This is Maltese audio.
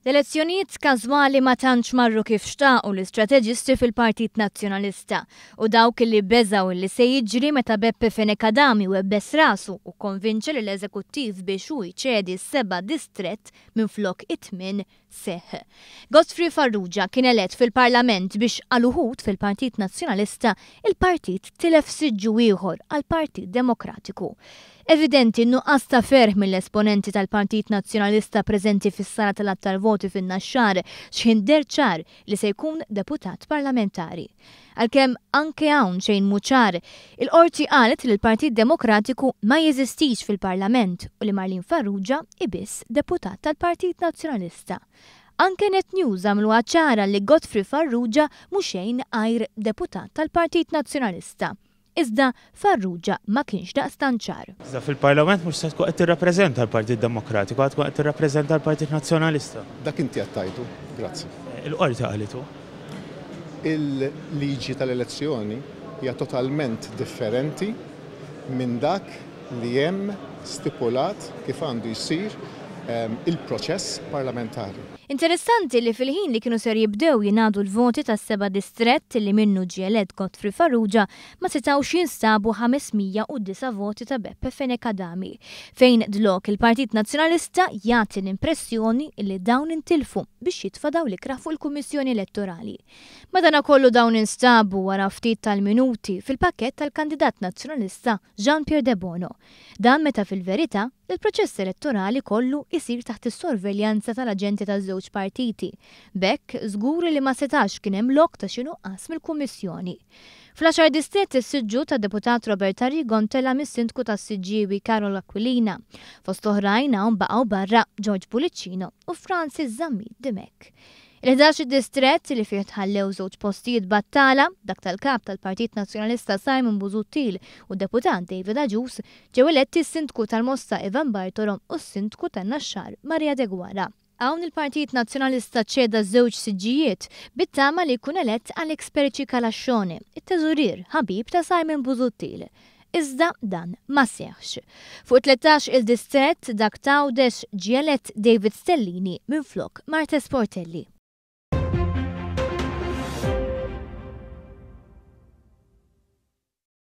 L-elezzjonijiet każwali ma tantx marru kif xtaqu l-istrateġisti fil-Partit Nazzjonalista u dawk li beżaw li se jiġri meta Beppe Fenekadami webbes rasu u konvinċa l-eżekuttiv biex hu jċedi s-7 distrett minflok it-8 seħ. Godfrey Farrugia kien elett fil-Parlament biex għal-uħud fil-Partit Nazzjonalista il-partit tilef siġġu ieħor għal-Partit Demokratiku. Evidenti nuqqas ta' ferħ mill-esponenti tal-Partit Nazzjonalista preżenti fis-sala tal-attar voti fin-Naxxar x'inher ċar li se jkun deputat parlamentari. Għalkemm anke hawn xejn mhu ċar, il-qorti qalet li l-Partit Demokratiku ma jeżistix fil-Parlament u li Marlin Farrugia ibiss deputat tal-Partit Nazzjonalista. Anke Net News għamluha ċara li Godfrey Farrugia mhux xejn għajr deputat tal-Partit Nazzjonalista. Iżda Farrugia ma kienx daqstant ċar. Iżda fil-Parlament mhux se tkun qed tirrappreżenta l-Partit Demokratiku, qed tkun qed tirrappreżenta l-Partit Nazzjonalista. Dak inti qed tajtu, grazzi. Il-qorti qalitu. Il-liġi tal-elezzjoni hija totalment differenti minn dak li hemm stipulat kif għandu jsir il-proċess parlamentari. Interessanti li fil-ħin li kienu ser jibdew jingħadu l-voti tas-7 distrett li minnu ġie elett Godfrey Farrugia ma setgħux jinstabu 509 voti ta' Beppe Fenekadami, fejn dlok il-Partit Nazzjonalista jagħti l-impressjoni li dawn intilfu biex jitfadaw l-ikra fuq il-Kummissjoni Elettorali. Madankollu dawn instabu wara ftit tal-minuti fil-pakkett tal-kandidat nazzjonalista Jean-Pierre De Bono. Dan meta fil-verità il-proċess elettorali kollu isir taħt is-sorveljanza tal-aġenti taż-żewġ partiti. Bekk żgur li ma setax kien hemm lok ta' xi nuqqas mill-Kummissjoni. Fl-10 distretti s-siġġu ta' deputat Robert Arrigon tela mis-sindku tas-Siġġiewi Karol Aquilina. Fost oħrajn hawn baqgħu barra George Puliccino u Francis Zammit Dimek. Il-11 distrett li fih tħallew żewġ postijiet battala, dak tal-kap tal-Partit Nazzjonalista Simon Busuttil u deputat David Agius, ġew eletti s-sindku tal-Mosta Ivan Bartolo u s-sindku tan-Naxxar Maria De Guara. Hawn il-Partit Nazzjonalista ċeda żewġ siġġijiet bit-tama li jkun elett Alex Perici Kalascione, it-teżurier ħabib ta' Simon Busuttil. Iżda dan ma seħħx. Fuq 13 il-distrett dak ta' Għawdex ġie elett David Stellini minflok Marta Sportelli.